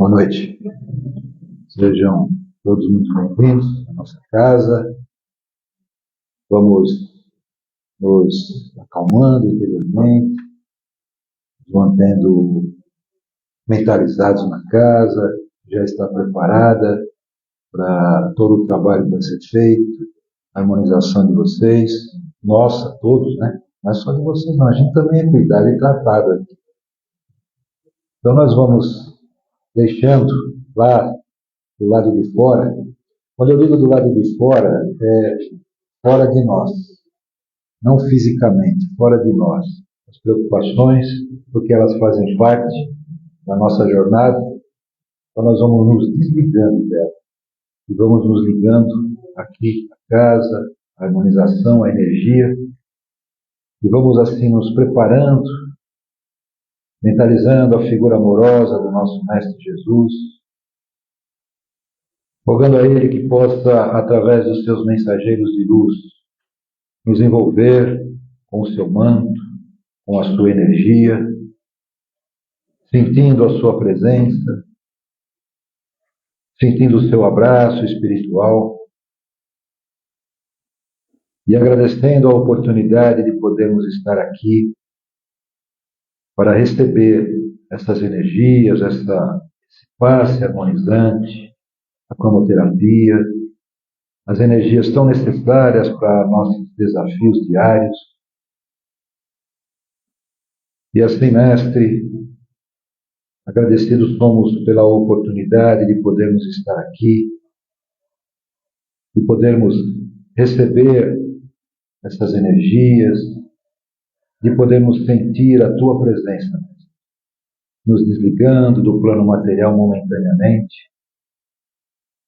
Boa noite. Sejam todos muito bem-vindos à nossa casa. Vamos nos acalmando interiormente, nos mantendo mentalizados na casa, já está preparada para todo o trabalho que vai ser feito, a harmonização de vocês, nossa, todos, né? Não é só de vocês, não. A gente também é cuidado e tratado aqui. Então nós vamos deixando lá do lado de fora. Quando eu digo do lado de fora, é fora de nós, não fisicamente, fora de nós. As preocupações, porque elas fazem parte da nossa jornada, então nós vamos nos desligando dela e vamos nos ligando aqui à casa, à harmonização, à energia, e vamos assim nos preparando, mentalizando a figura amorosa do nosso Mestre Jesus, rogando a Ele que possa, através dos seus mensageiros de luz, nos envolver com o seu manto, com a sua energia, sentindo a sua presença, sentindo o seu abraço espiritual e agradecendo a oportunidade de podermos estar aqui para receber essas energias, esse passe harmonizante, a cromoterapia, as energias tão necessárias para nossos desafios diários. E assim, Mestre, agradecidos somos pela oportunidade de podermos estar aqui, de podermos receber essas energias, de podermos sentir a Tua presença, nos desligando do plano material momentaneamente,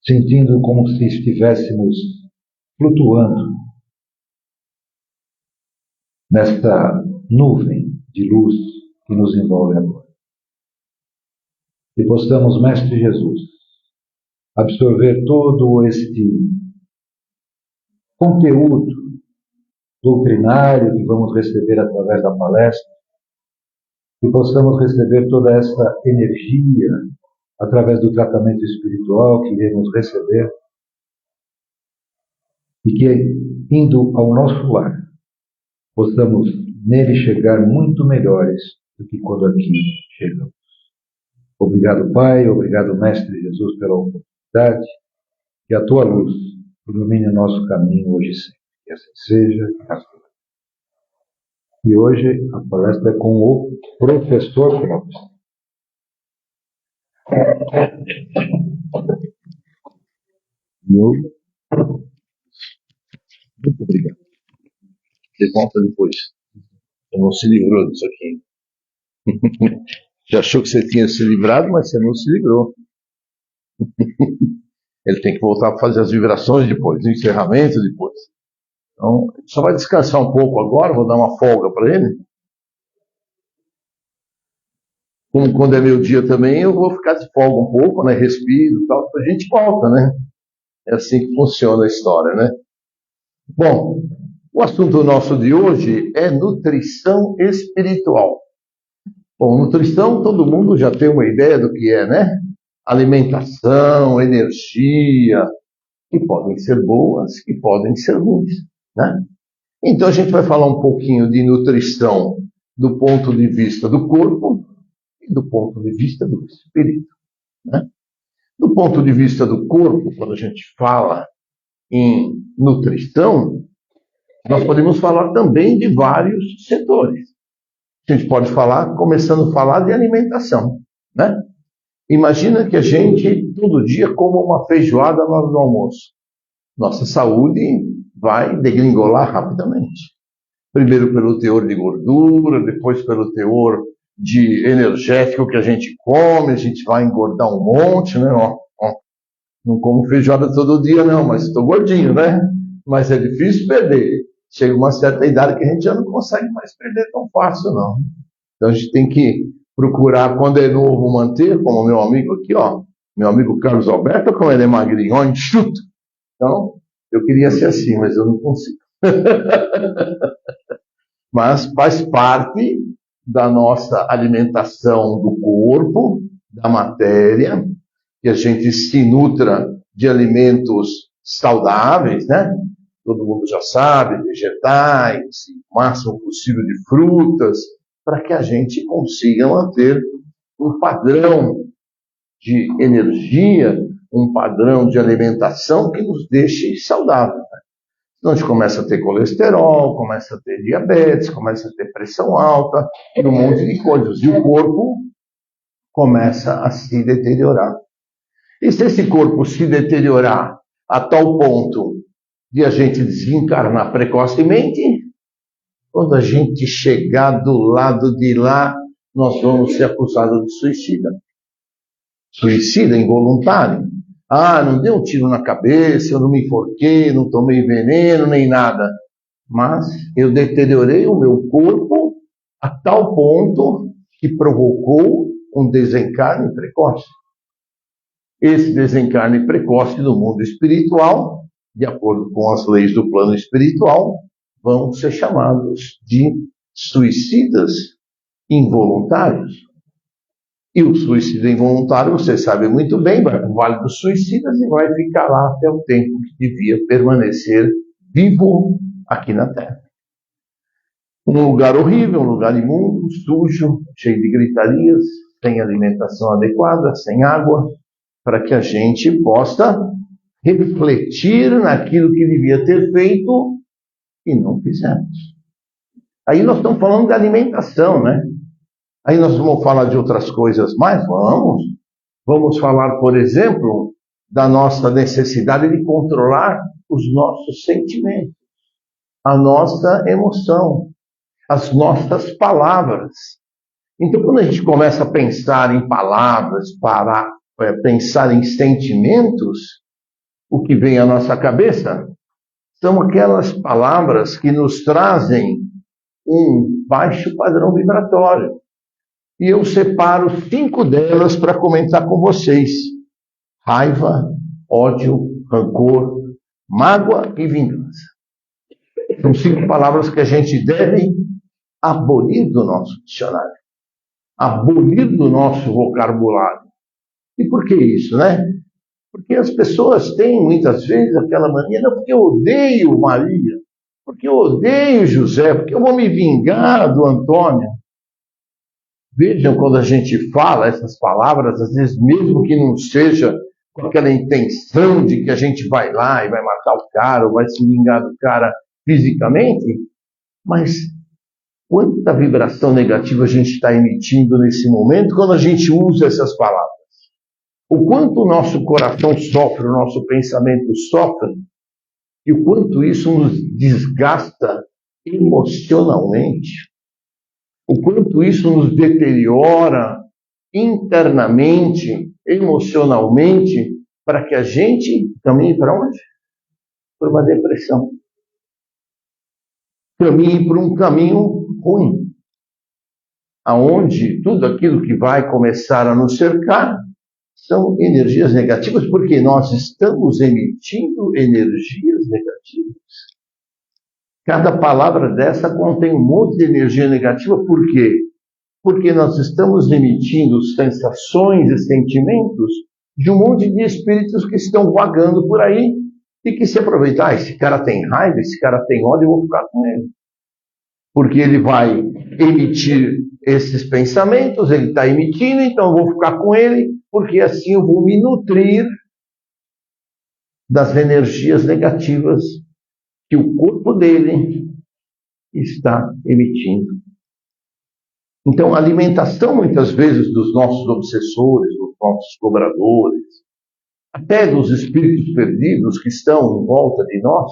sentindo como se estivéssemos flutuando nesta nuvem de luz que nos envolve agora. E possamos, Mestre Jesus, absorver todo este conteúdo doutrinário que vamos receber através da palestra, que possamos receber toda essa energia através do tratamento espiritual que iremos receber, e que, indo ao nosso lar, possamos nele chegar muito melhores do que quando aqui chegamos. Obrigado, Pai, obrigado, Mestre Jesus, pela oportunidade, que a Tua luz ilumine o nosso caminho hoje e sempre. Que assim seja. E hoje a palestra é com o professor Clóvis. Muito obrigado. Você conta depois. Você não se livrou disso aqui. Já achou que você tinha se livrado, mas você não se livrou. Ele tem que voltar para fazer as vibrações depois, o encerramento depois. Então, só vai descansar um pouco agora, vou dar uma folga para ele. Como quando é meu dia também, eu vou ficar de folga um pouco, né? Respiro e tal, depois a gente volta, né? É assim que funciona a história, né? Bom, o assunto nosso de hoje é nutrição espiritual. Bom, nutrição, todo mundo já tem uma ideia do que é, né? Alimentação, energia, que podem ser boas, que podem ser ruins, né? Então a gente vai falar um pouquinho de nutrição do ponto de vista do corpo e do ponto de vista do espírito, né? Do ponto de vista do corpo, quando a gente fala em nutrição, nós podemos falar também de vários setores. A gente pode falar, começando a falar de alimentação, né? Imagina que a gente todo dia coma uma feijoada na hora do almoço. Nossa saúde vai degringolar rapidamente. Primeiro pelo teor de gordura, depois pelo teor de energético que a gente come, a gente vai engordar um monte, né? Não como feijoada todo dia não, mas estou gordinho, né? Mas é difícil perder. Chega uma certa idade que a gente já não consegue mais perder tão fácil, não. Então a gente tem que procurar, quando é novo, manter, como o meu amigo aqui, ó. Meu amigo Carlos Alberto, como ele é magrinho, ó, enxuto. Então, eu queria ser assim, mas eu não consigo. Mas faz parte da nossa alimentação do corpo, da matéria, que a gente se nutra de alimentos saudáveis, né? Todo mundo já sabe, vegetais, o máximo possível de frutas, para que a gente consiga manter um padrão de energia, um padrão de alimentação que nos deixe saudável. Então a gente começa a ter colesterol, começa a ter diabetes, começa a ter pressão alta, e um monte de coisas. E o corpo começa a se deteriorar. E se esse corpo se deteriorar a tal ponto de a gente desencarnar precocemente, quando a gente chegar do lado de lá, nós vamos ser acusados de suicida. Suicida involuntário. Ah, não dei um tiro na cabeça, eu não me enforquei, não tomei veneno, nem nada. Mas eu deteriorei o meu corpo a tal ponto que provocou um desencarne precoce. Esse desencarne precoce no mundo espiritual, de acordo com as leis do plano espiritual, vão ser chamados de suicidas involuntários. E o suicídio involuntário, você sabe muito bem, vai para o Vale dos Suicidas e vai ficar lá até o tempo que devia permanecer vivo aqui na Terra. Um lugar horrível, um lugar imundo, sujo, cheio de gritarias, sem alimentação adequada, sem água, para que a gente possa refletir naquilo que devia ter feito e não fizemos. Aí nós estamos falando de alimentação, né? Aí nós vamos falar de outras coisas mais? Vamos falar, por exemplo, da nossa necessidade de controlar os nossos sentimentos, a nossa emoção, as nossas palavras. Então, quando a gente começa a pensar em palavras, pensar em sentimentos, o que vem à nossa cabeça são aquelas palavras que nos trazem um baixo padrão vibratório. E eu separo 5 delas para comentar com vocês. Raiva, ódio, rancor, mágoa e vingança. São 5 palavras que a gente deve abolir do nosso dicionário. Abolir do nosso vocabulário. E por que isso, né? Porque as pessoas têm muitas vezes aquela mania, não, porque eu odeio Maria, porque eu odeio José, porque eu vou me vingar do Antônio. Vejam, quando a gente fala essas palavras, às vezes mesmo que não seja com aquela intenção de que a gente vai lá e vai matar o cara, ou vai se vingar do cara fisicamente, mas quanta vibração negativa a gente está emitindo nesse momento quando a gente usa essas palavras. O quanto o nosso coração sofre, o nosso pensamento sofre, e o quanto isso nos desgasta emocionalmente. O quanto isso nos deteriora internamente, emocionalmente, para que a gente caminhe para onde? Para uma depressão. Caminhe para um caminho ruim. Aonde tudo aquilo que vai começar a nos cercar são energias negativas, porque nós estamos emitindo energias negativas. Cada palavra dessa contém um monte de energia negativa. Por quê? Porque nós estamos emitindo sensações e sentimentos de um monte de espíritos que estão vagando por aí e que se aproveitam. Esse cara tem raiva, esse cara tem ódio, eu vou ficar com ele. Porque ele vai emitir esses pensamentos, ele está emitindo, então eu vou ficar com ele, porque assim eu vou me nutrir das energias negativas que o corpo dele está emitindo. Então, a alimentação, muitas vezes, dos nossos obsessores, dos nossos cobradores, até dos espíritos perdidos que estão em volta de nós.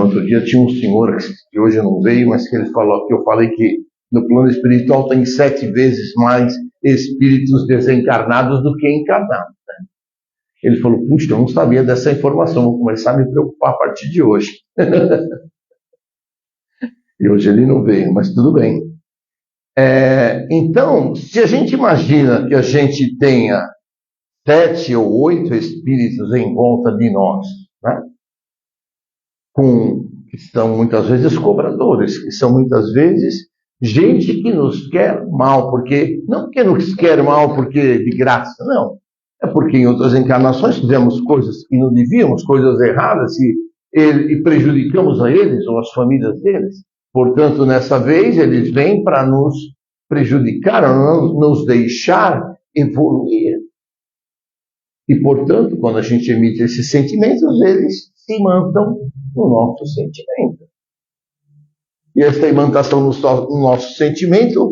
Outro dia tinha um senhor que hoje não veio, mas que ele falou, que eu falei que no plano espiritual tem 7 vezes mais espíritos desencarnados do que encarnados. Né? Ele falou, puxa, eu não sabia dessa informação, vou começar a me preocupar a partir de hoje. E hoje ele não veio, mas tudo bem. Então, se a gente imagina que a gente tenha 7 ou 8 espíritos em volta de nós, né? Que são muitas vezes cobradores, que são muitas vezes Gente que nos quer mal, não porque nos quer mal porque de graça, não. É porque em outras encarnações fizemos coisas que não devíamos, coisas erradas, e prejudicamos a eles ou as famílias deles. Portanto, nessa vez, eles vêm para nos prejudicar, não nos deixar evoluir. E, portanto, quando a gente emite esses sentimentos, eles se imantam no nosso sentimento. E esta imantação no nosso sentimento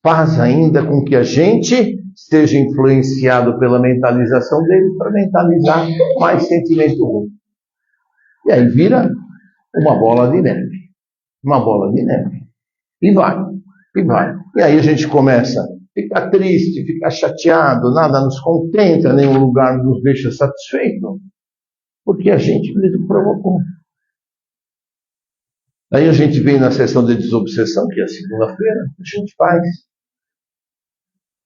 faz ainda com que a gente seja influenciado pela mentalização deles para mentalizar mais sentimento ruim. E aí vira uma bola de neve. Uma bola de neve. E vai. E aí a gente começa a ficar triste, ficar chateado, nada nos contenta, nenhum lugar nos deixa satisfeito, porque a gente mesmo provocou. Aí a gente vem na sessão de desobsessão, que é a segunda-feira, a gente faz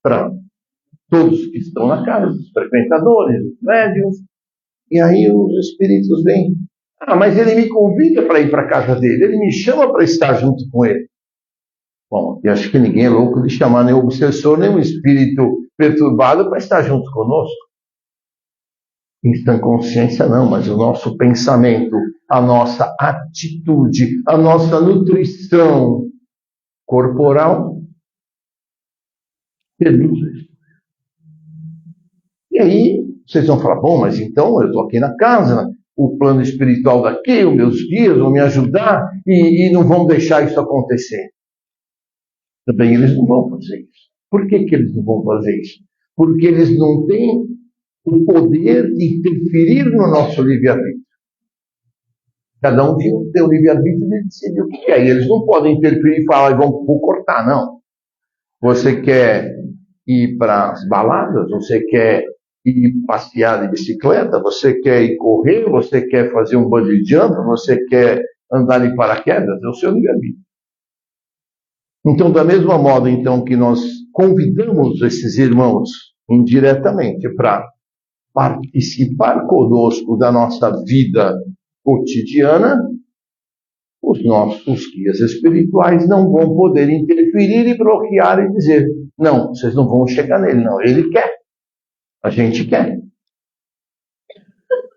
para todos que estão na casa, os frequentadores, os médiuns, e aí os espíritos vêm. Mas ele me convida para ir para a casa dele, ele me chama para estar junto com ele. Bom, eu acho que ninguém é louco de chamar nem o obsessor, nem o espírito perturbado para estar junto conosco. Em sã consciência não, mas o nosso pensamento, a nossa atitude, a nossa nutrição corporal reduz isso. E aí, vocês vão falar, bom, mas então eu estou aqui na casa, o plano espiritual daqui, os meus guias vão me ajudar e não vão deixar isso acontecer. Também eles não vão fazer isso. Por que eles não vão fazer isso? Porque eles não têm o poder de interferir no nosso livre-arbítrio. Cada um tem o livre-arbítrio de decidir o que é. E eles não podem interferir e falar, vou cortar, não. Você quer ir para as baladas? Você quer ir passear de bicicleta? Você quer ir correr? Você quer fazer um bungee jump? Você quer andar de paraquedas? É o seu livre-arbítrio. Então, da mesma modo então, que nós convidamos esses irmãos indiretamente para participar conosco da nossa vida cotidiana, os nossos guias espirituais não vão poder interferir e bloquear e dizer, não, vocês não vão chegar nele, não. Ele quer. A gente quer.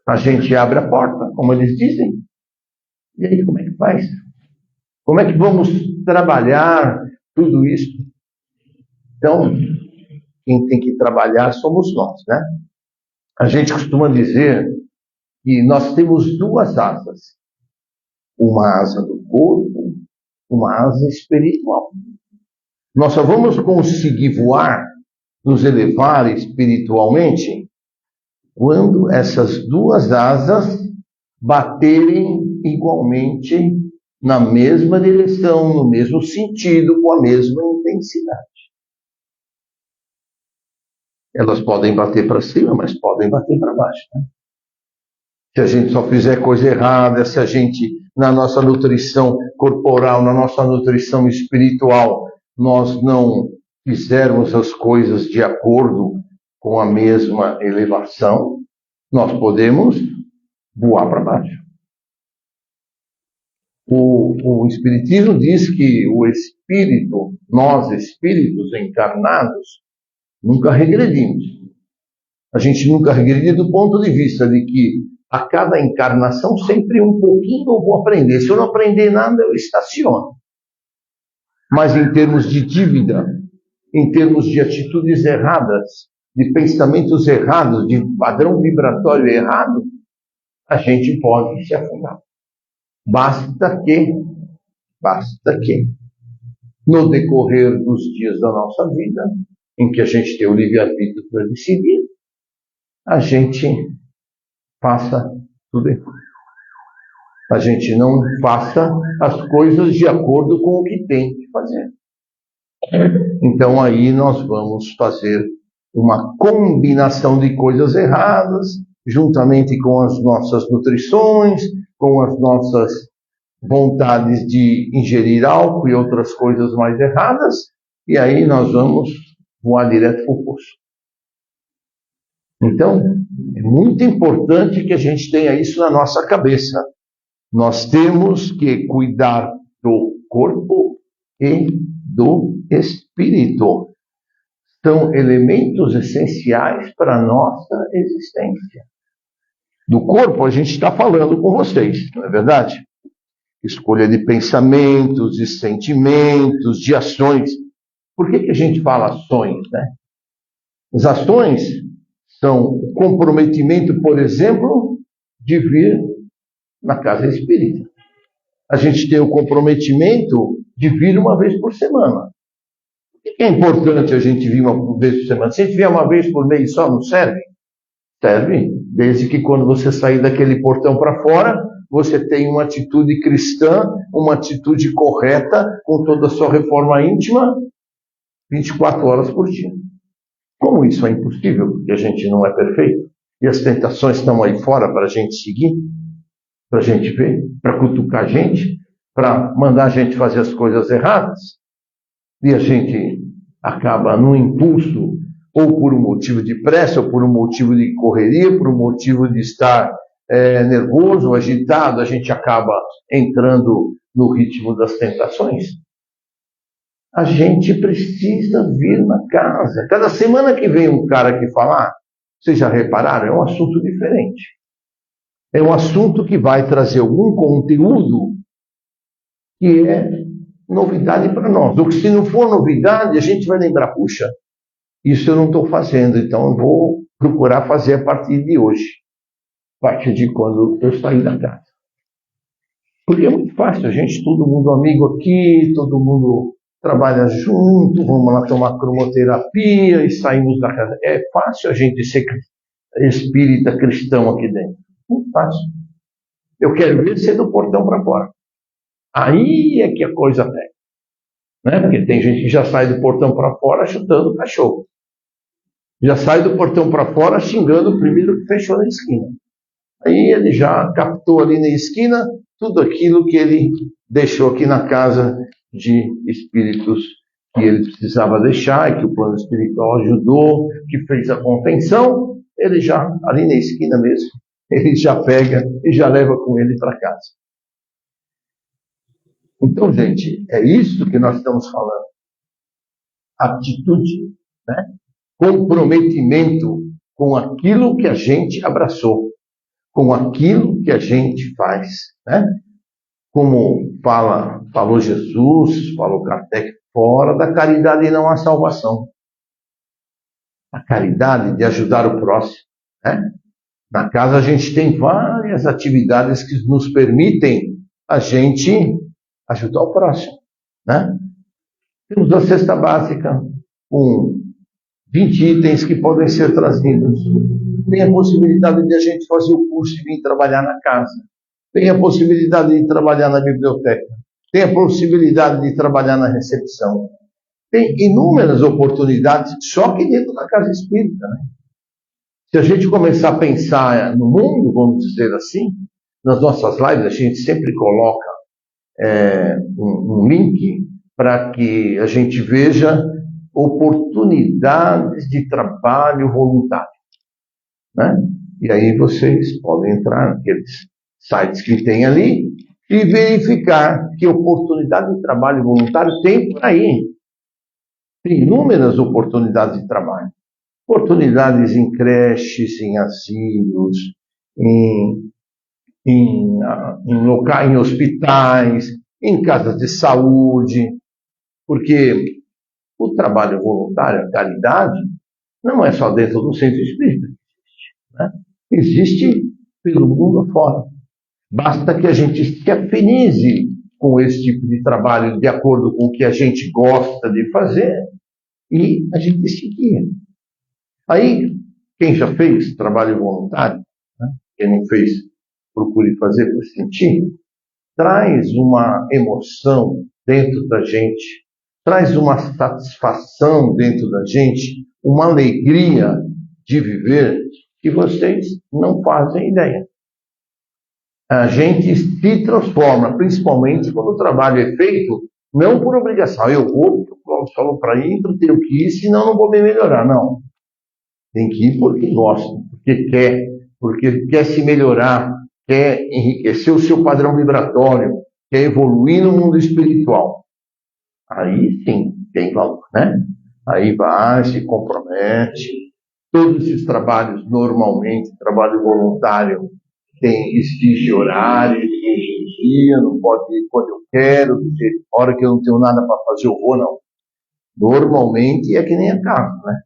A gente abre a porta, como eles dizem. E aí, como é que faz? Como é que vamos trabalhar tudo isso? Então, quem tem que trabalhar somos nós, né? A gente costuma dizer que nós temos duas asas. Uma asa do corpo, uma asa espiritual. Nós só vamos conseguir voar, nos elevar espiritualmente, quando essas duas asas baterem igualmente na mesma direção, no mesmo sentido, com a mesma intensidade. Elas podem bater para cima, mas podem bater para baixo, né? Se a gente só fizer coisa errada, se a gente, na nossa nutrição corporal, na nossa nutrição espiritual, nós não fizermos as coisas de acordo com a mesma elevação, nós podemos voar para baixo. O Espiritismo diz que o espírito, nós espíritos encarnados, nunca regredimos. A gente nunca regrediu do ponto de vista de que a cada encarnação sempre um pouquinho eu vou aprender. Se eu não aprender nada, eu estaciono. Mas em termos de dívida, em termos de atitudes erradas, de pensamentos errados, de padrão vibratório errado, a gente pode se afundar. Basta que, no decorrer dos dias da nossa vida, em que a gente tem o livre-arbítrio para decidir, a gente faça tudo errado. A gente não faça as coisas de acordo com o que tem que fazer. Então aí nós vamos fazer uma combinação de coisas erradas, juntamente com as nossas nutrições, com as nossas vontades de ingerir álcool e outras coisas mais erradas, e aí nós vamos voar direto para o poço. Então, é muito importante que a gente tenha isso na nossa cabeça. Nós temos que cuidar do corpo e do espírito. São elementos essenciais para a nossa existência. Do corpo a gente está falando com vocês, não é verdade? Escolha de pensamentos, de sentimentos, de ações. Por que a gente fala ações, né? As ações são o comprometimento, por exemplo, de vir na casa espírita. A gente tem o comprometimento de vir uma vez por semana. Por que é importante a gente vir uma vez por semana? Se a gente vier uma vez por mês só, não serve? Serve, desde que quando você sair daquele portão para fora, você tenha uma atitude cristã, uma atitude correta, com toda a sua reforma íntima, 24 horas por dia. Como isso é impossível, porque a gente não é perfeito, e as tentações estão aí fora para a gente seguir, para a gente ver, para cutucar a gente, para mandar a gente fazer as coisas erradas, e a gente acaba num impulso, ou por um motivo de pressa, ou por um motivo de correria, por um motivo de estar nervoso, agitado, a gente acaba entrando no ritmo das tentações. A gente precisa vir na casa. Cada semana que vem um cara aqui falar, vocês já repararam, é um assunto diferente. É um assunto que vai trazer algum conteúdo que é novidade para nós. Ou que se não for novidade, a gente vai lembrar, puxa, isso eu não estou fazendo, então eu vou procurar fazer a partir de hoje. A partir de quando eu sair da casa. Porque é muito fácil, a gente, todo mundo amigo aqui, todo mundo trabalha junto, vamos lá tomar cromoterapia e saímos da casa. É fácil a gente ser espírita cristão aqui dentro. Muito fácil. Eu quero ver ser do portão para fora. Aí é que a coisa pega. Né? Porque tem gente que já sai do portão para fora chutando o cachorro. Já sai do portão para fora xingando o primeiro que fechou na esquina. Aí ele já captou ali na esquina tudo aquilo que ele deixou aqui na casa de espíritos que ele precisava deixar, e que o plano espiritual ajudou, que fez a contenção. Ele já, ali na esquina mesmo, ele já pega e já leva com ele para casa. Então, gente, é isso que nós estamos falando. Atitude, né? Comprometimento com aquilo que a gente abraçou, com aquilo que a gente faz, né? Como falou Jesus, falou Kardec, fora da caridade não há salvação. A caridade de ajudar o próximo, né? Na casa a gente tem várias atividades que nos permitem a gente ajudar o próximo, né? Temos a cesta básica com 20 itens que podem ser trazidos. Tem a possibilidade de a gente fazer o curso e vir trabalhar na casa. Tem a possibilidade de trabalhar na biblioteca. Tem a possibilidade de trabalhar na recepção. Tem inúmeras oportunidades, só que dentro da casa espírita, né? Se a gente começar a pensar no mundo, vamos dizer assim, nas nossas lives a gente sempre coloca um link para que a gente veja oportunidades de trabalho voluntário, né? E aí vocês podem entrar naqueles sites que tem ali e verificar que oportunidade de trabalho voluntário tem por aí. Tem inúmeras oportunidades de trabalho. Oportunidades em creches, em asilos, em hospitais, em casas de saúde, porque o trabalho voluntário, a caridade, não é só dentro do centro espírita que existe, né? Existe pelo mundo afora. Basta que a gente se afinize com esse tipo de trabalho de acordo com o que a gente gosta de fazer e a gente seguir. Aí, quem já fez trabalho voluntário, né? Quem não fez, procure fazer para sentir, traz uma emoção dentro da gente, traz uma satisfação dentro da gente, uma alegria de viver que vocês não fazem ideia. A gente se transforma, principalmente quando o trabalho é feito, não por obrigação. Eu vou, o Cláudio falou para ir, eu tenho que ir, senão não vou me melhorar. Não. Tem que ir porque gosta, porque quer se melhorar, quer enriquecer o seu padrão vibratório, quer evoluir no mundo espiritual. aí sim tem valor, né? Aí vai, se compromete. Todos esses trabalhos, normalmente, trabalho voluntário, exige horário, exige dia, não pode ir quando eu quero, hora que eu não tenho nada para fazer, eu vou, não. Normalmente é que nem a casa, né?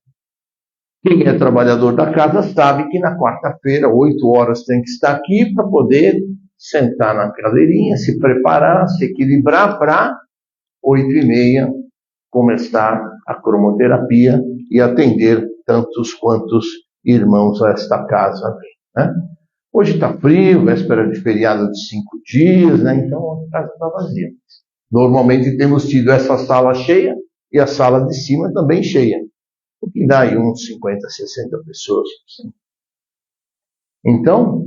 Quem é trabalhador da casa sabe que na quarta-feira, 8 horas, tem que estar aqui para poder sentar na cadeirinha, se preparar, se equilibrar para 8h30 começar a cromoterapia e atender tantos quantos irmãos a esta casa vem, né? Hoje está frio, véspera de feriado de 5 dias, né? Então a casa está vazia. Normalmente temos tido essa sala cheia e a sala de cima também cheia, o que dá aí uns 50, 60 pessoas. Então,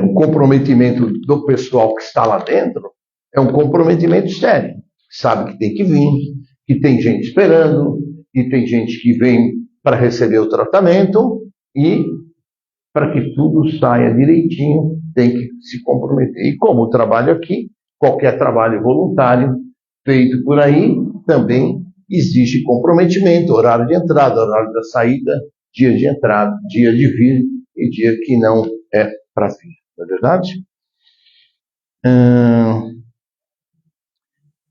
o comprometimento do pessoal que está lá dentro é um comprometimento sério. Sabe que tem que vir, que tem gente esperando, que tem gente que vem para receber o tratamento e para que tudo saia direitinho, tem que se comprometer. E como o trabalho aqui, qualquer trabalho voluntário feito por aí, também exige comprometimento, horário de entrada, horário da saída, dia de entrada, dia de vir e dia que não é para vir. Não é verdade?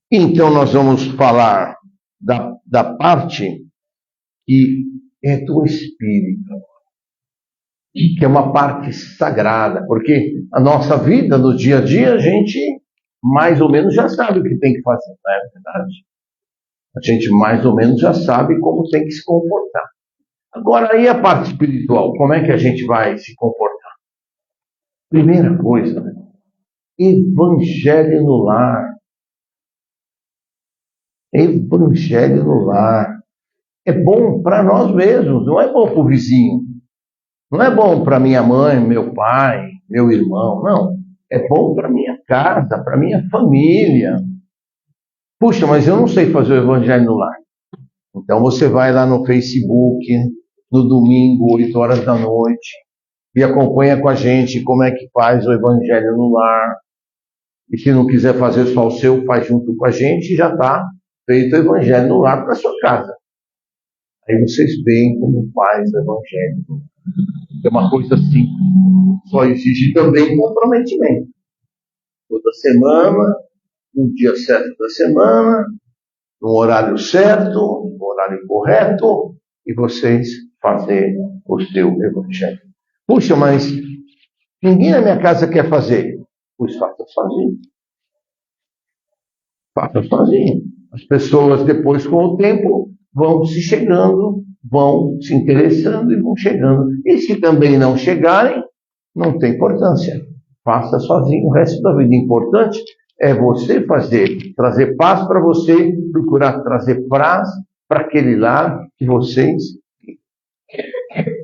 Então nós vamos falar da parte que é do Espírito, que é uma parte sagrada, porque a nossa vida, no dia a dia, a gente mais ou menos já sabe o que tem que fazer, não é verdade? A gente mais ou menos já sabe como tem que se comportar. Agora, aí a parte espiritual, como é que a gente vai se comportar? Primeira coisa, né? Evangelho no lar. Evangelho no lar. É bom para nós mesmos, não é bom para o vizinho. Não é bom para minha mãe, meu pai, meu irmão, não. É bom para minha casa, para minha família. Puxa, mas eu não sei fazer o evangelho no lar. Então você vai lá no Facebook, no domingo, 8 horas da noite, e acompanha com a gente como é que faz o evangelho no lar. E se não quiser fazer só o seu, faz junto com a gente e já está feito o evangelho no lar para sua casa. Aí vocês veem como faz o evangelho. É uma coisa simples. Só exige também comprometimento. Toda semana, no dia certo da semana, no horário certo, no horário correto, e vocês fazerem o seu evangelho. Puxa, mas ninguém na minha casa quer fazer. Pois faça sozinho. Faça sozinho. As pessoas, depois, com o tempo, vão se chegando, vão se interessando e vão chegando. E se também não chegarem, não tem importância. Faça sozinho o resto da vida. Importante é você fazer, trazer paz para você, procurar trazer paz para aquele lar que vocês...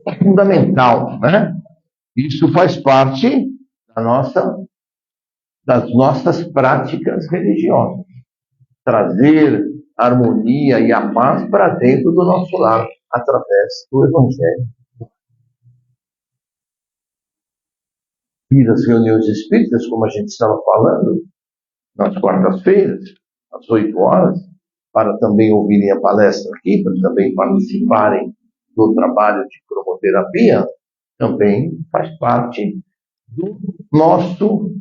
É fundamental, né? Isso faz parte das nossas práticas religiosas. Trazer a harmonia e a paz para dentro do nosso lar, através do Evangelho. E das reuniões espíritas, como a gente estava falando, nas quartas-feiras, às 8 horas, para também ouvirem a palestra aqui, para também participarem do trabalho de cromoterapia, também faz parte do nosso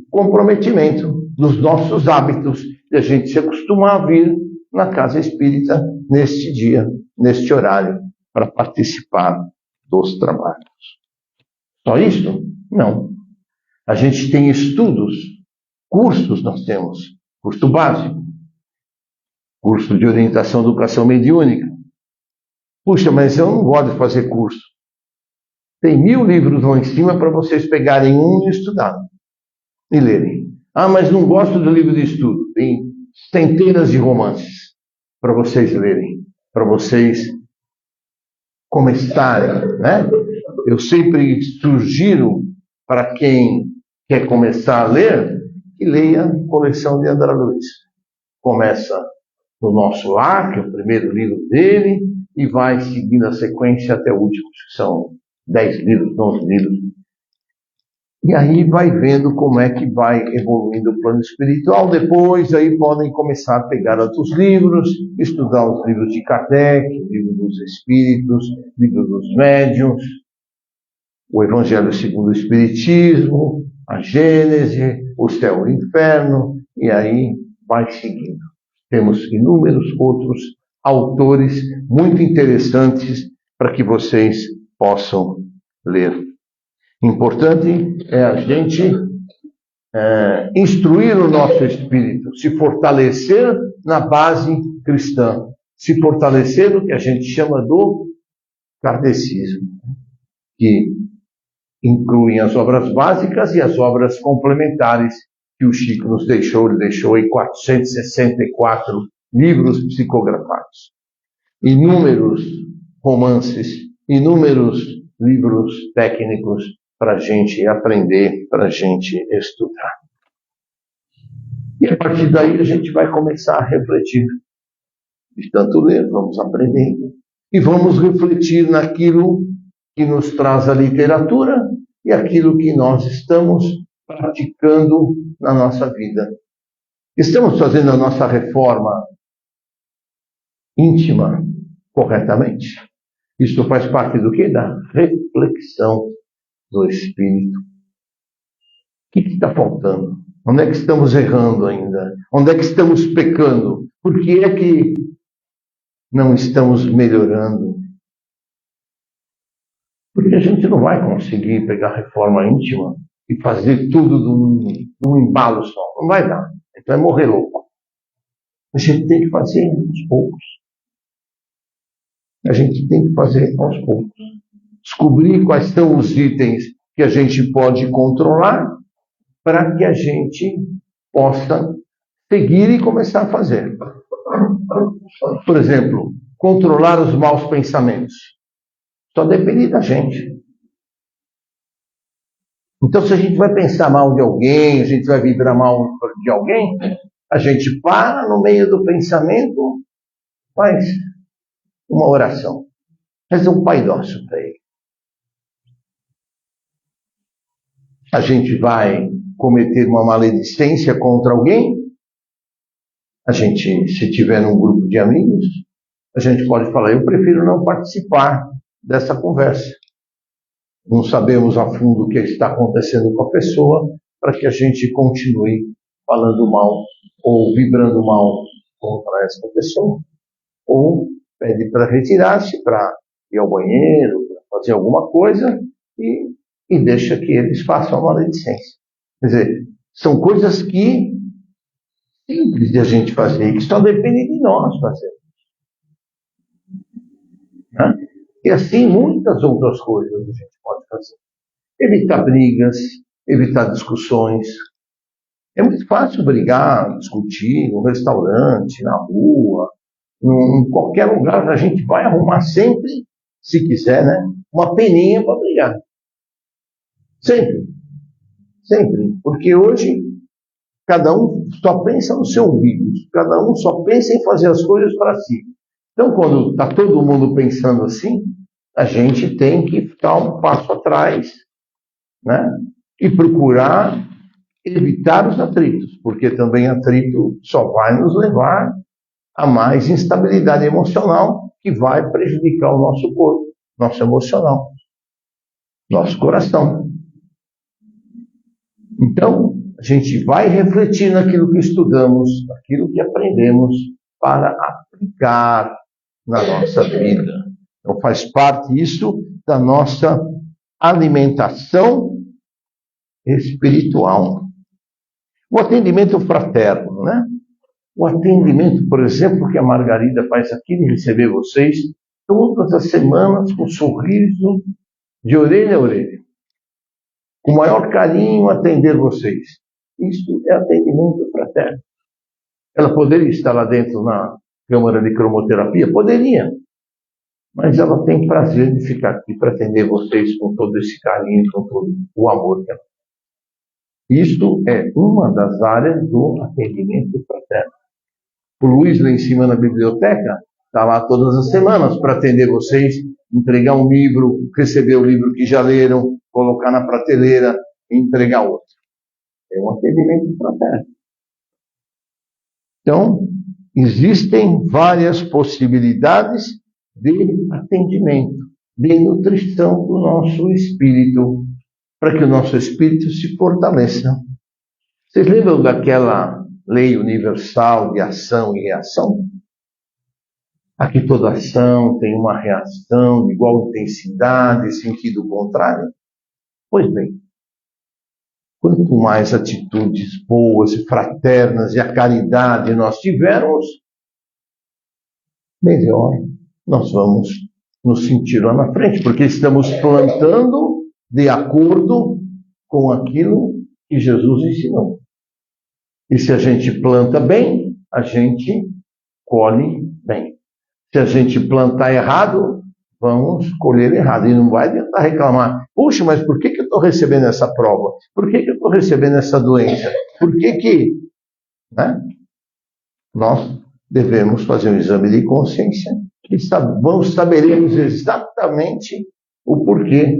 comprometimento, dos nossos hábitos, de a gente se acostumar a vir na casa espírita neste dia, neste horário, para participar dos trabalhos. Só isso? Não. A gente tem estudos, cursos nós temos, curso básico, curso de orientação e educação mediúnica. Puxa, mas eu não gosto de fazer curso. Tem 1000 livros lá em cima para vocês pegarem um e estudar. E lerem. Ah, mas não gosto do livro de estudo. Tem centenas de romances para vocês lerem, para vocês começarem, né? Eu sempre sugiro para quem quer começar a ler, que leia a coleção de André Luiz. Começa no Nosso Lar, que é o primeiro livro dele, e vai seguindo a sequência até o último, que são 10 livros, 11 livros. E aí vai vendo como é que vai evoluindo o plano espiritual. Depois aí podem começar a pegar outros livros, estudar os livros de Kardec, livro dos Espíritos, livro dos Médiuns, o Evangelho segundo o Espiritismo, a Gênese, o Céu e o Inferno, e aí vai seguindo. Temos inúmeros outros autores muito interessantes para que vocês possam ler. Importante é a gente instruir o nosso espírito, se fortalecer na base cristã, se fortalecer no que a gente chama do kardecismo, que incluem as obras básicas e as obras complementares que o Chico nos deixou. Ele deixou aí 464 livros psicografados, inúmeros romances, inúmeros livros técnicos para a gente aprender, para a gente estudar. E a partir daí a gente vai começar a refletir. De tanto ler, vamos aprendendo. E vamos refletir naquilo que nos traz a literatura e aquilo que nós estamos praticando na nossa vida. Estamos fazendo a nossa reforma íntima corretamente? Isto faz parte do quê? Da reflexão do espírito. O que está faltando? Onde é que estamos errando ainda? Onde é que estamos pecando? Por que é que não estamos melhorando? Porque a gente não vai conseguir pegar reforma íntima e fazer tudo num embalo só. Não vai dar. Então é morrer louco. A gente tem que fazer aos poucos. A gente tem que fazer aos poucos. Descobrir quais são os itens que a gente pode controlar para que a gente possa seguir e começar a fazer. Por exemplo, controlar os maus pensamentos. Só depende da gente. Então, se a gente vai pensar mal de alguém, a gente vai vibrar mal de alguém, a gente para no meio do pensamento, faz uma oração. Faz um Pai Nosso para ele. A gente vai cometer uma maledicência contra alguém, a gente, se tiver num grupo de amigos, a gente pode falar, eu prefiro não participar dessa conversa. Não sabemos a fundo o que está acontecendo com a pessoa, para que a gente continue falando mal ou vibrando mal contra essa pessoa. Ou pede para retirar-se, para ir ao banheiro, para fazer alguma coisa e deixa que eles façam a maledicência. Quer dizer, são coisas que simples de a gente fazer, que só dependem de nós fazer. Né? E assim muitas outras coisas a gente pode fazer. Evitar brigas, evitar discussões. É muito fácil brigar, discutir no restaurante, na rua, em qualquer lugar. A gente vai arrumar sempre, se quiser, né, uma peninha para brigar. Sempre. Sempre. Porque hoje cada um só pensa no seu umbigo. Cada um só pensa em fazer as coisas para si. Então, quando está todo mundo pensando assim, a gente tem que ficar um passo atrás, né? E procurar evitar os atritos, porque também atrito só vai nos levar a mais instabilidade emocional, que vai prejudicar o nosso corpo, nosso emocional, nosso coração. Então, a gente vai refletir naquilo que estudamos, naquilo que aprendemos, para aplicar na nossa vida. Então faz parte isso da nossa alimentação espiritual. O atendimento fraterno, né? O atendimento, por exemplo, que a Margarida faz aqui de receber vocês todas as semanas com um sorriso de orelha a orelha. Com o maior carinho atender vocês. Isso é atendimento fraterno. Ela poderia estar lá dentro na câmara de cromoterapia? Poderia. Mas ela tem prazer de ficar aqui para atender vocês com todo esse carinho, com todo o amor que ela tem. Isto é uma das áreas do atendimento fraterno. O Luiz, lá em cima na biblioteca, está lá todas as semanas para atender vocês, entregar um livro, receber o livro que já leram, colocar na prateleira, e entregar outro. É um atendimento fraterno. Então, existem várias possibilidades de atendimento, de nutrição do nosso espírito, para que o nosso espírito se fortaleça. Vocês lembram daquela lei universal de ação e reação? Aqui toda ação tem uma reação de igual intensidade, sentido contrário. Pois bem, quanto mais atitudes boas e fraternas e a caridade nós tivermos, melhor nós vamos nos sentir lá na frente, porque estamos plantando de acordo com aquilo que Jesus ensinou. E se a gente planta bem, a gente colhe bem. Se a gente plantar errado, vamos colher errado. E não vai tentar reclamar. Puxa, mas por que eu estou recebendo essa prova? Por que eu estou recebendo essa doença? Por que... Né? Nós devemos fazer um exame de consciência e vamos saberemos exatamente o porquê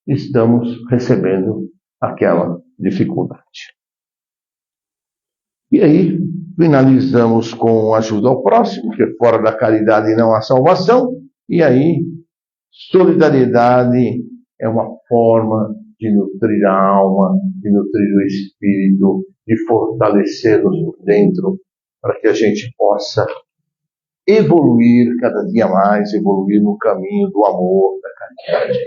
estamos recebendo aquela dificuldade. E aí, finalizamos com ajuda ao próximo, que fora da caridade não há salvação. E aí, solidariedade é uma forma de nutrir a alma, de nutrir o espírito, de fortalecer-nos por dentro, para que a gente possa evoluir cada dia mais, evoluir no caminho do amor, da caridade.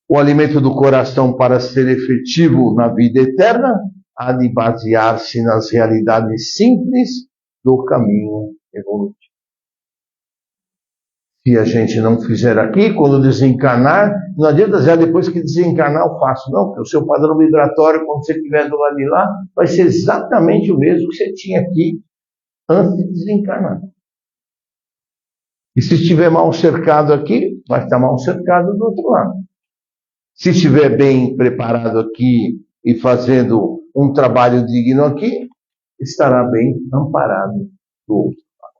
O alimento do coração, para ser efetivo na vida eterna, há de basear-se nas realidades simples do caminho evolutivo. Se a gente não fizer aqui, quando desencarnar, não adianta dizer depois que desencarnar eu faço. Não, porque o seu padrão vibratório, quando você estiver do lado de lá, vai ser exatamente o mesmo que você tinha aqui antes de desencarnar. E se estiver mal cercado aqui, vai estar mal cercado do outro lado. Se estiver bem preparado aqui e fazendo um trabalho digno aqui, estará bem amparado do outro lado.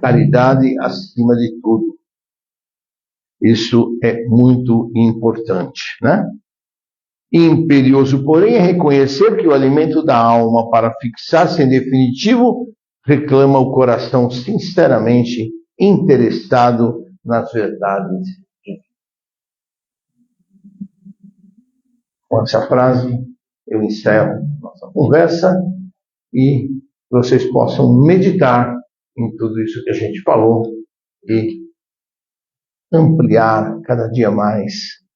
Caridade acima de tudo. Isso é muito importante, né? Imperioso, porém, é reconhecer que o alimento da alma, para fixar-se em definitivo, reclama o coração sinceramente interessado nas verdades. Com essa frase, eu encerro nossa conversa e vocês possam meditar em tudo isso que a gente falou e ampliar cada dia mais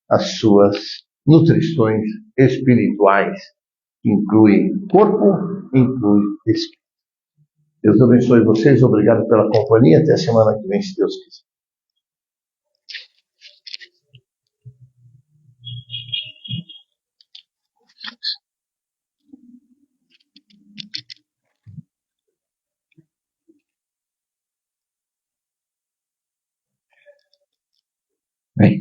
as suas nutrições espirituais, que inclui corpo, inclui espírito. Deus abençoe vocês, obrigado pela companhia, até a semana que vem, se Deus quiser. Bem,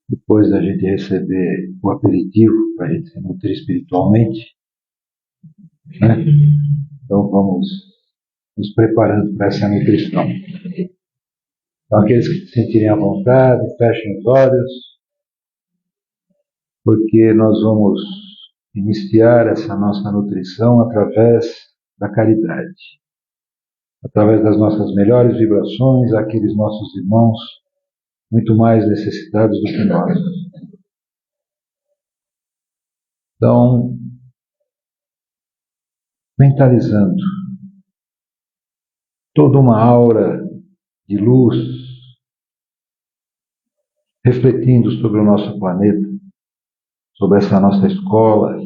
depois da gente receber o aperitivo para a gente se nutrir espiritualmente, né? Então vamos nos preparando para essa nutrição. Então aqueles que se sentirem à vontade, fechem os olhos, porque nós vamos iniciar essa nossa nutrição através da caridade, através das nossas melhores vibrações àqueles nossos irmãos muito mais necessitados do que nós. Então, mentalizando toda uma aura de luz refletindo sobre o nosso planeta, sobre essa nossa escola.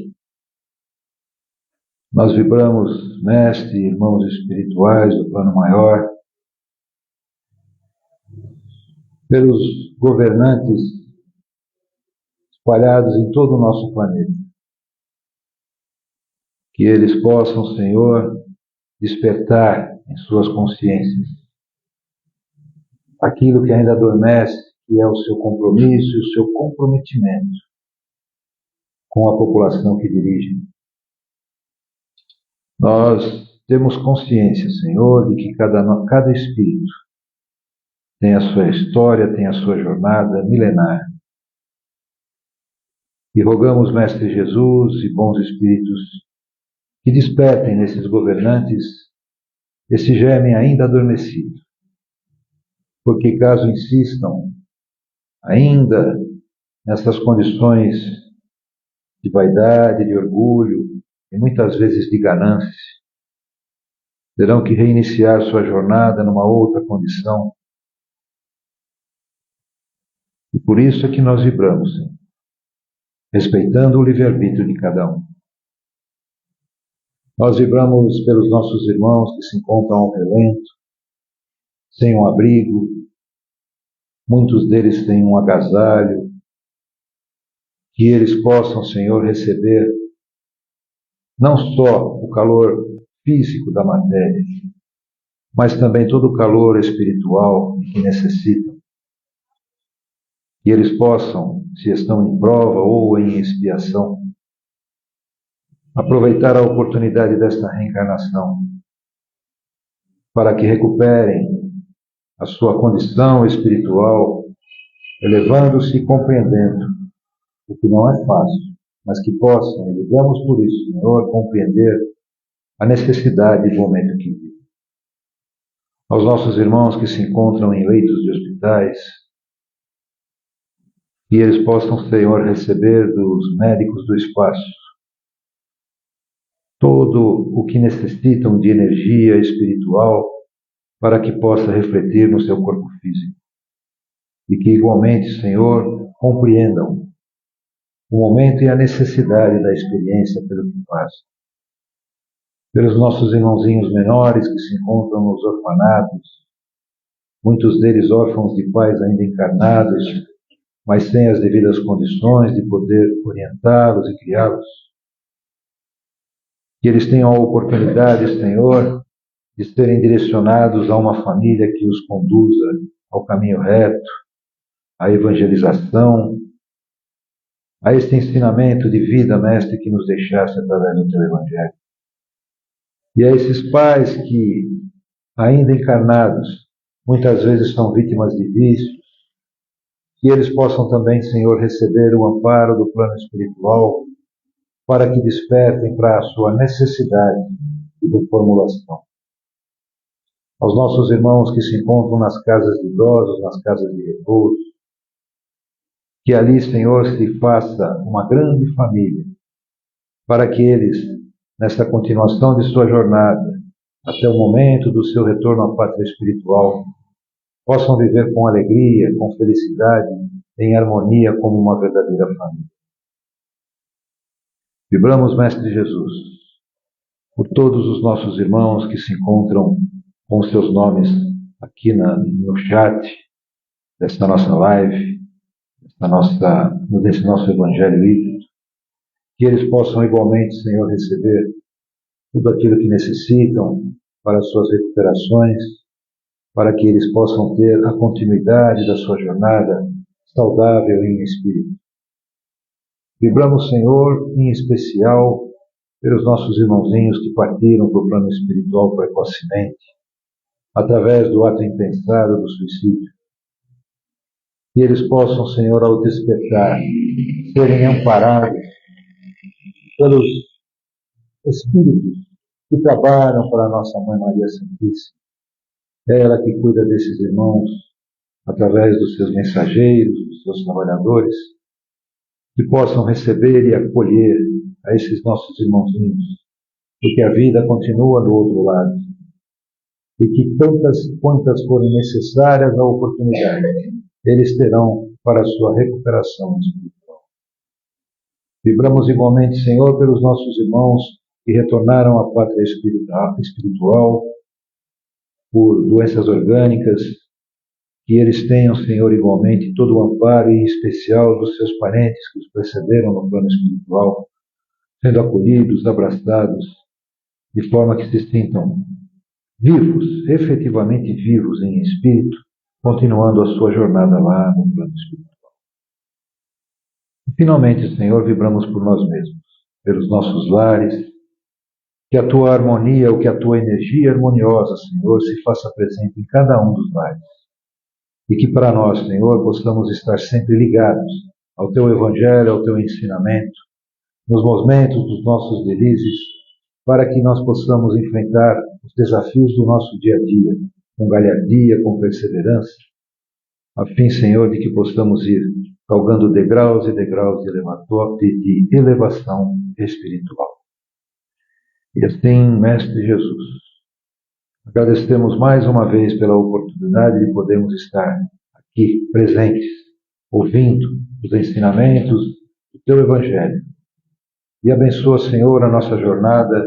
Nós vibramos, mestre, irmãos espirituais do plano maior, pelos governantes espalhados em todo o nosso planeta. Que eles possam, Senhor, despertar em suas consciências aquilo que ainda adormece, que é o seu compromisso e o seu comprometimento com a população que dirigem. Nós temos consciência, Senhor, de que cada espírito tem a sua história, tem a sua jornada milenar. E rogamos, Mestre Jesus e bons Espíritos, que despertem nesses governantes esse germe ainda adormecido. Porque caso insistam ainda nessas condições de vaidade, de orgulho e muitas vezes de ganância, terão que reiniciar sua jornada numa outra condição. E por isso é que nós vibramos, Senhor, respeitando o livre-arbítrio de cada um. Nós vibramos pelos nossos irmãos que se encontram ao relento, sem um abrigo, muitos deles têm um agasalho, que eles possam, Senhor, receber não só o calor físico da matéria, mas também todo o calor espiritual que necessitam. Que eles possam, se estão em prova ou em expiação, aproveitar a oportunidade desta reencarnação para que recuperem a sua condição espiritual, elevando-se e compreendendo o que não é fácil, mas que possam, e ligamos por isso, Senhor, compreender a necessidade do momento que vivem. Aos nossos irmãos que se encontram em leitos de hospitais, que eles possam, Senhor, receber dos médicos do espaço todo o que necessitam de energia espiritual para que possa refletir no seu corpo físico. E que igualmente, Senhor, compreendam o momento e a necessidade da experiência pelo que fazem. Pelos nossos irmãozinhos menores que se encontram nos orfanatos, muitos deles órfãos de pais ainda encarnados, mas sem as devidas condições de poder orientá-los e criá-los. Que eles tenham a oportunidade, Senhor, de serem direcionados a uma família que os conduza ao caminho reto, à evangelização, a este ensinamento de vida, Mestre, que nos deixaste através do teu Evangelho. E a esses pais que, ainda encarnados, muitas vezes são vítimas de vícios, que eles possam também, Senhor, receber o amparo do plano espiritual para que despertem para a sua necessidade de reformulação. Aos nossos irmãos que se encontram nas casas de idosos, nas casas de repouso, que ali, Senhor, se faça uma grande família, para que eles, nesta continuação de sua jornada, até o momento do seu retorno à pátria espiritual, possam viver com alegria, com felicidade, em harmonia como uma verdadeira família. Vibramos, Mestre Jesus, por todos os nossos irmãos que se encontram com os seus nomes aqui no chat desta nossa live, desse nosso Evangelho híbrido, que eles possam igualmente, Senhor, receber tudo aquilo que necessitam para as suas recuperações, para que eles possam ter a continuidade da sua jornada saudável em espírito. Vibramos, Senhor, em especial pelos nossos irmãozinhos que partiram para o plano espiritual precocemente, através do ato impensado do suicídio. Que eles possam, Senhor, ao despertar, serem amparados pelos Espíritos que trabalham para a nossa Mãe Maria Santíssima. Ela que cuida desses irmãos através dos seus mensageiros, dos seus trabalhadores, que possam receber e acolher a esses nossos irmãozinhos, porque a vida continua do outro lado, e que tantas quantas forem necessárias a oportunidade, eles terão para a sua recuperação espiritual. Vibramos igualmente, Senhor, pelos nossos irmãos que retornaram à pátria espiritual por doenças orgânicas, que eles tenham, Senhor, igualmente todo o amparo e em especial dos seus parentes que os precederam no plano espiritual, sendo acolhidos, abraçados, de forma que se sintam vivos, efetivamente vivos em espírito, continuando a sua jornada lá no plano espiritual. E, finalmente, Senhor, vibramos por nós mesmos, pelos nossos lares, que a tua harmonia, ou que a tua energia harmoniosa, Senhor, se faça presente em cada um dos lares. e que para nós, Senhor, possamos estar sempre ligados ao Teu Evangelho, ao Teu ensinamento, nos momentos dos nossos delícias, para que nós possamos enfrentar os desafios do nosso dia a dia, com galhardia, com perseverança, a fim, Senhor, de que possamos ir galgando degraus e degraus de elevação espiritual. E assim, Mestre Jesus, agradecemos mais uma vez pela oportunidade de podermos estar aqui presentes, ouvindo os ensinamentos do Teu Evangelho. E abençoa, Senhor, a nossa jornada,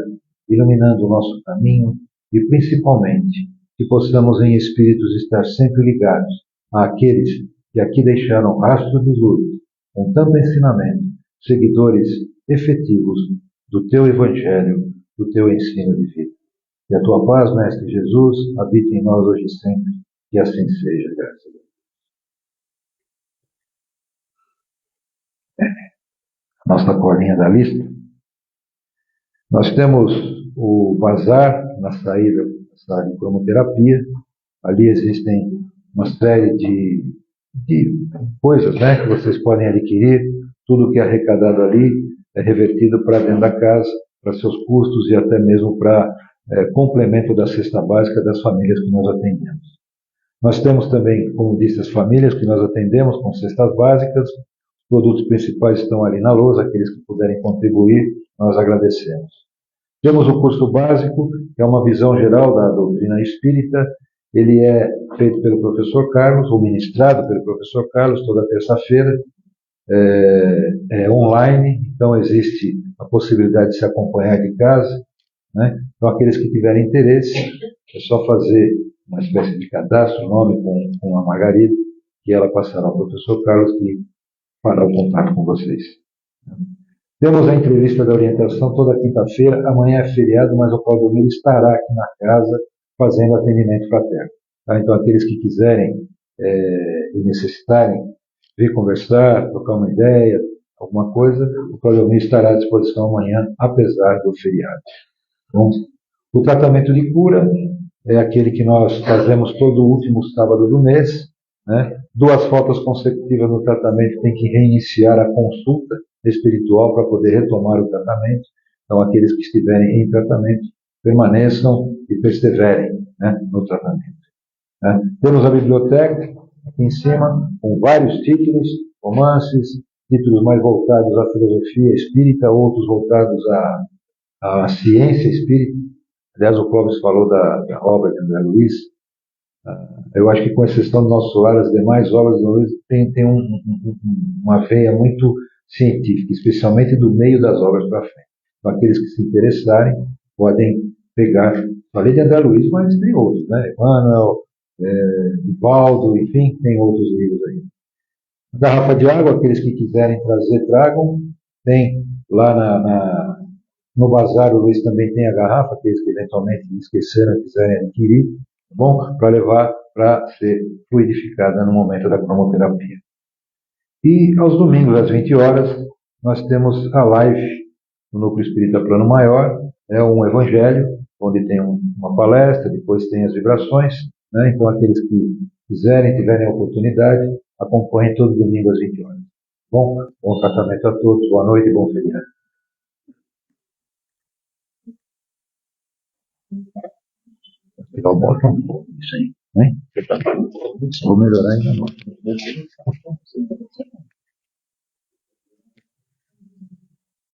iluminando o nosso caminho e, principalmente, que possamos em espíritos estar sempre ligados àqueles que aqui deixaram rastro de luz, com tanto ensinamento, seguidores efetivos do Teu Evangelho, do Teu ensino de vida. Que a Tua paz, Mestre Jesus, habite em nós hoje e sempre, que assim seja, graças a Deus. Nossa colinha da lista. Nós temos o bazar na saída da sala de cromoterapia. Ali existem uma série de coisas, né, que vocês podem adquirir. Tudo que é arrecadado ali é revertido para dentro da casa, para seus custos e até mesmo para complemento da cesta básica das famílias que nós atendemos. Nós temos também, como disse, as famílias que nós atendemos com cestas básicas. Os produtos principais estão ali na lousa, aqueles que puderem contribuir, nós agradecemos. Temos o curso básico, que é uma visão geral da doutrina espírita. Ele é feito pelo professor Carlos, ou ministrado pelo professor Carlos, toda terça-feira. É online, então existe a possibilidade de se acompanhar de casa, né? Então, aqueles que tiverem interesse, é só fazer uma espécie de cadastro, nome com a Margarida, que ela passará ao professor Carlos, que fará o contato com vocês. Temos a entrevista da orientação toda quinta-feira. Amanhã é feriado, mas o Claudomiro estará aqui na casa fazendo atendimento fraterno. Tá? Então, aqueles que quiserem e necessitarem vir conversar, trocar uma ideia, alguma coisa, o Claudomiro estará à disposição amanhã, apesar do feriado. Bom, o tratamento de cura é aquele que nós fazemos todo último sábado do mês, né? 2 faltas consecutivas no tratamento tem que reiniciar a consulta espiritual para poder retomar o tratamento. Então, aqueles que estiverem em tratamento, permaneçam e perseverem, né, no tratamento. Né? Temos a biblioteca aqui em cima, com vários títulos, romances, títulos mais voltados à filosofia espírita, outros voltados à ciência espírita. Aliás, o Clóvis falou da obra de André Luiz. Eu acho que, com exceção do Nosso Lar, as demais obras do Luiz têm uma veia muito científica, especialmente do meio das obras para frente. Então, aqueles que se interessarem podem pegar. Falei de André Luiz, mas tem outros, né? Emmanuel, Divaldo, enfim, tem outros livros aí. Garrafa de água, aqueles que quiserem trazer, tragam. Tem lá no bazar, o Luiz também tem a garrafa, aqueles que eventualmente esqueceram, quiserem adquirir, tá bom? Para levar para ser fluidificada no momento da cromoterapia. E aos domingos, às 20 horas, nós temos a live no Núcleo Espírita Plano Maior. É um evangelho, onde tem uma palestra, depois tem as vibrações, né? Então, aqueles que quiserem, tiverem a oportunidade, acompanhem todo domingo às 20 horas. Bom tratamento a todos, boa noite e bom feriado. Vou pegar o botão, isso aí, né? Vou melhorar ainda mais.